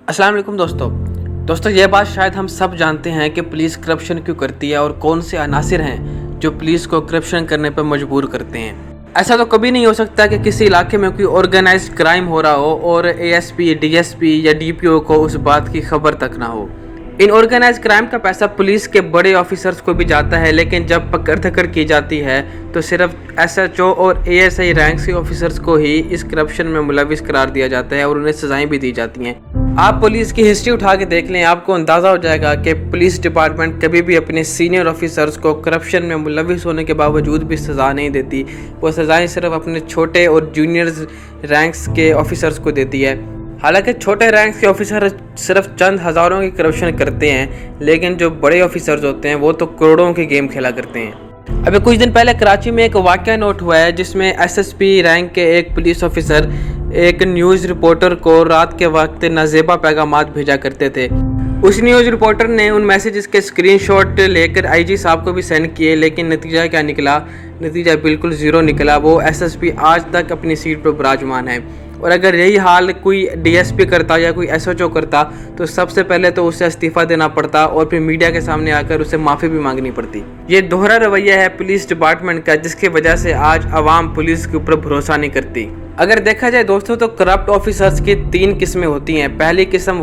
अस्सलाम वालेकुम दोस्तों ये बात शायद हम सब जानते हैं कि पुलिस करप्शन क्यों करती है और कौन से अनासिर हैं जो पुलिस को करप्शन करने पर मजबूर करते हैं। ऐसा तो कभी नहीं हो सकता कि किसी इलाके में कोई ऑर्गेनाइज्ड क्राइम हो रहा हो और एएसपी, डीएसपी या डीपीओ को उस बात की खबर तक ना हो। इन ऑर्गेनाइज्ड क्राइम का पैसा पुलिस के बड़े ऑफिसर्स को भी जाता है, लेकिन जब पकड़ धकड़ की जाती है तो सिर्फ एसएचओ और एएसआई रैंक्स के ऑफिसर्स को ही इस करप्शन में मुलविस करार दिया जाता है और उन्हें सजाएं भी दी जाती हैं। आप पुलिस की हिस्ट्री उठा के देख लें, आपको अंदाज़ा हो जाएगा कि पुलिस डिपार्टमेंट कभी भी अपने सीनियर ऑफिसर्स को करप्शन में मुलविस होने के बावजूद भी सज़ा नहीं देती। वो सज़ाएं सिर्फ अपने छोटे और जूनियर रैंक्स के ऑफिसर्स को देती है। हालांकि छोटे रैंक्स के ऑफिसर सिर्फ चंद हज़ारों की करप्शन करते हैं, लेकिन जो बड़े ऑफिसर्स होते हैं वो तो करोड़ों की गेम खेला करते हैं। अभी कुछ दिन पहले कराची में एक वाक़या नोट हुआ है जिसमें एसएसपी रैंक के एक पुलिस ऑफिसर एक न्यूज़ रिपोर्टर को रात के वक्त नाजेबा पैगामात भेजा करते थे। उस न्यूज़ रिपोर्टर ने उन मैसेजेस के स्क्रीनशॉट लेकर आईजी साहब को भी सेंड किए, लेकिन नतीजा क्या निकला? नतीजा बिल्कुल ज़ीरो निकला। वो एसएसपी आज तक अपनी सीट पर विराजमान है। और अगर यही हाल कोई डीएसपी करता या कोई एसएचओ करता तो सबसे पहले तो उसे इस्तीफ़ा देना पड़ता और फिर मीडिया के सामने आकर उसे माफ़ी भी मांगनी पड़ती। ये दोहरा रवैया है पुलिस डिपार्टमेंट का, जिसकी वजह से आज आवाम पुलिस के ऊपर भरोसा नहीं करती। अगर देखा जाए दोस्तों तो करप्ट ऑफिसर्स की 3 किस्में होती हैं। पहली किस्म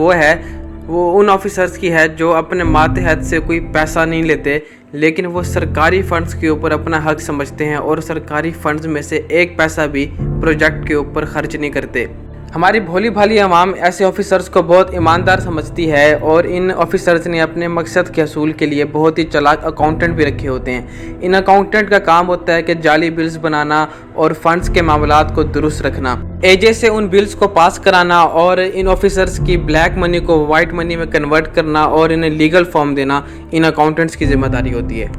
वो उन ऑफिसर्स की है जो अपने मातहत से कोई पैसा नहीं लेते, लेकिन वो सरकारी फंड्स के ऊपर अपना हक समझते हैं और सरकारी फंड्स में से एक पैसा भी प्रोजेक्ट के ऊपर खर्च नहीं करते। हमारी भोली भाली आवाम ऐसे ऑफिसर्स को बहुत ईमानदार समझती है और इन ऑफिसर्स ने अपने मकसद के हसूल के लिए बहुत ही चालाक अकाउंटेंट भी रखे होते हैं। इन अकाउंटेंट का काम होता है कि जाली बिल्स बनाना और फंड्स के मामलात को दुरुस्त रखना, एजे से उन बिल्स को पास कराना और इन ऑफिसर्स की ब्लैक मनी को वाइट मनी में कन्वर्ट करना और इन्हें लीगल फॉर्म देना इन अकाउंटेंट्स की जिम्मेदारी होती है।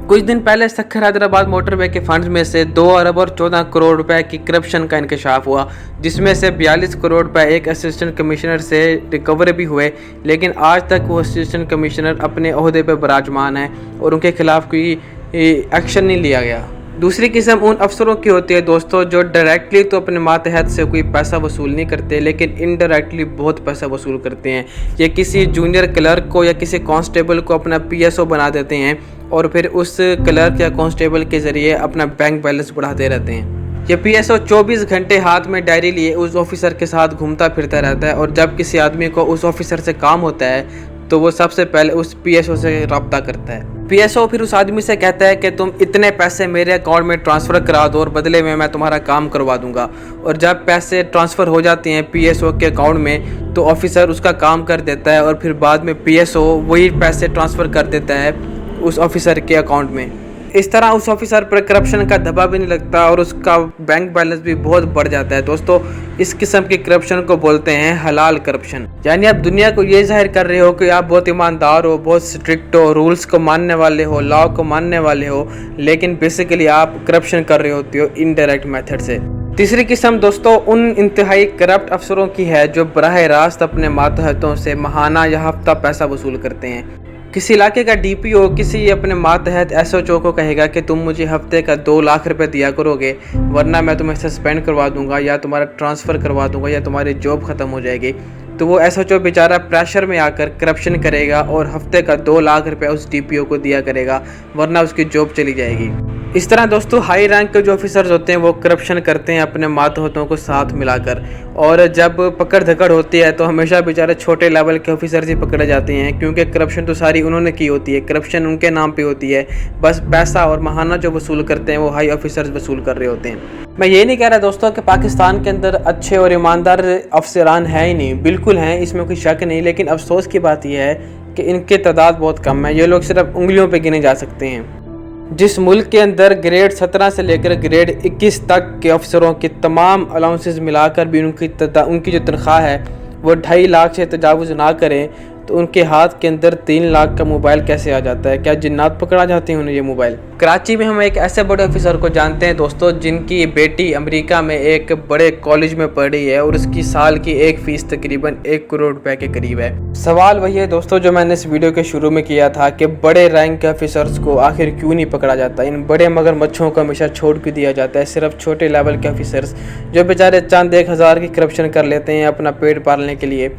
कुछ दिन पहले सक्खर हैदराबाद मोटरवे के फंड्स में से 2 अरब और 14 करोड़ रुपए की करप्शन का इंकशाफ हुआ, जिसमें से 42 करोड़ रुपए एक असिस्टेंट कमिश्नर से रिकवर भी हुए, लेकिन आज तक वो असिस्टेंट कमिश्नर अपने ओहदे पर विराजमान है और उनके खिलाफ कोई एक्शन नहीं लिया गया। दूसरी किस्म उन अफसरों की होती है दोस्तों जो डायरेक्टली तो अपने मातहत से कोई पैसा वसूल नहीं करते, लेकिन इनडायरेक्टली बहुत पैसा वसूल करते हैं। ये किसी जूनियर क्लर्क को या किसी कांस्टेबल को अपना पीएसओ बना देते हैं और फिर उस क्लर्क या कांस्टेबल के ज़रिए अपना बैंक बैलेंस बढ़ाते रहते हैं। ये पीएसओ 24 घंटे हाथ में डायरी लिए उस ऑफिसर के साथ घूमता फिरता रहता है और जब किसी आदमी को उस ऑफिसर से काम होता है तो वो सबसे पहले उस पीएसओ से रब्ता करता है। पीएसओ फिर उस आदमी से कहता है कि तुम इतने पैसे मेरे अकाउंट में ट्रांसफ़र करा दो और बदले में मैं तुम्हारा काम करवा दूंगा। और जब पैसे ट्रांसफ़र हो जाते हैं पीएसओ के अकाउंट में तो ऑफिसर उसका काम कर देता है और फिर बाद में पीएसओ वही पैसे ट्रांसफ़र कर देता है उस ऑफिसर के अकाउंट में। इस तरह उस ऑफिसर पर करप्शन का धब्बा भी नहीं लगता और उसका बैंक बैलेंस भी बहुत बढ़ जाता है। दोस्तों इस किस्म की करप्शन को बोलते हैं हलाल करप्शन। यानी आप दुनिया को ये जाहिर कर रहे हो कि आप बहुत ईमानदार हो, बहुत स्ट्रिक्ट हो, रूल्स को मानने वाले हो, लॉ को मानने वाले हो, लेकिन बेसिकली आप करप्शन कर रहे होते हो इनडायरेक्ट मेथड से। तीसरी किस्म दोस्तों उन इंतहाई करप्ट अफसरों की है जो बराह रास्त अपने मातहतों से माहाना या हफ्ता पैसा वसूल करते हैं। किसी इलाके का डीपीओ किसी अपने मातहत एसएचओ को कहेगा कि तुम मुझे हफ्ते का 2 लाख रुपए दिया करोगे, वरना मैं तुम्हें सस्पेंड करवा दूंगा या तुम्हारा ट्रांसफ़र करवा दूंगा या तुम्हारी जॉब ख़त्म हो जाएगी। तो वो एसएचओ बेचारा प्रेशर में आकर करप्शन करेगा और हफ्ते का 2 लाख रुपए उस डीपीओ को दिया करेगा, वरना उसकी जॉब चली जाएगी। इस तरह दोस्तों हाई रैंक के जो ऑफिसर्स होते हैं वो करप्शन करते हैं अपने मातहतों को साथ मिलाकर, और जब पकड़ धकड़ होती है तो हमेशा बेचारे छोटे लेवल के ऑफिसर्स ही पकड़े जाते हैं, क्योंकि करप्शन तो सारी उन्होंने की होती है, करप्शन उनके नाम पे होती है। बस पैसा और महाना जो वसूल करते हैं वो हाई ऑफिसर्स वसूल कर रहे होते हैं। मैं ये नहीं कह रहा दोस्तों कि पाकिस्तान के अंदर अच्छे और ईमानदार अफसरान हैं ही नहीं, बिल्कुल हैं, इसमें कोई शक नहीं, लेकिन अफसोस की बात यह है कि इनकी तादाद बहुत कम है। ये लोग सिर्फ उंगलियों पे गिने जा सकते हैं। जिस मुल्क के अंदर ग्रेड 17 से लेकर ग्रेड 21 तक के अफसरों की तमाम अलाउंसेस मिलाकर भी उनकी जो तनख्वाह है वो 2.5 लाख से तजावुज़ ना करें, तो उनके हाथ के अंदर 3 लाख का मोबाइल कैसे आ जाता है? क्या जिन्नात पकड़ा जाते हैं उन्हें ये मोबाइल? कराची में हम एक ऐसे बड़े ऑफिसर को जानते हैं दोस्तों जिनकी बेटी अमेरिका में एक बड़े कॉलेज में पढ़ रही है और उसकी साल की एक फ़ीस तकरीबन 1 करोड़ रुपए के करीब है। सवाल वही है दोस्तों जो मैंने इस वीडियो के शुरू में किया था कि बड़े रैंक के ऑफिसर्स को आखिर क्यों नहीं पकड़ा जाता? इन बड़े मगरमच्छों को हमेशा छोड़ क्यों दिया जाता है? सिर्फ छोटे लेवल के ऑफिसर्स जो बेचारे चंद 1,000 की करप्शन कर लेते हैं अपना पेट पालने के लिए,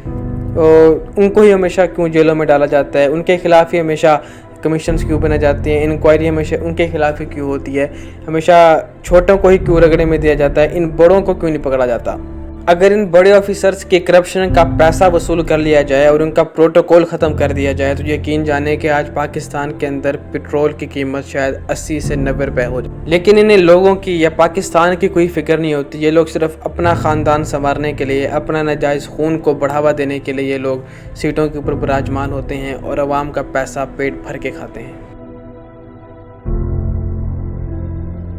उनको ही हमेशा क्यों जेलों में डाला जाता है, उनके खिलाफ ही हमेशा कमीशंस क्यों बनाए जाते हैं, इंक्वायरी हमेशा उनके खिलाफ ही क्यों होती है, हमेशा छोटों को ही क्यों रगड़े में दिया जाता है, इन बड़ों को क्यों नहीं पकड़ा जाता। अगर इन बड़े ऑफिसर्स के करप्शन का पैसा वसूल कर लिया जाए और उनका प्रोटोकॉल ख़त्म कर दिया जाए तो यकीन जाने कि आज पाकिस्तान के अंदर पेट्रोल की कीमत शायद 80 से 90 रुपये हो जाए। लेकिन इन्हें लोगों की या पाकिस्तान की कोई फिक्र नहीं होती। ये लोग सिर्फ अपना ख़ानदान संवारने के लिए, अपना नाजायज़ खून को बढ़ावा देने के लिए ये लोग सीटों के ऊपर विराजमान होते हैं और आवाम का पैसा पेट भर के खाते हैं।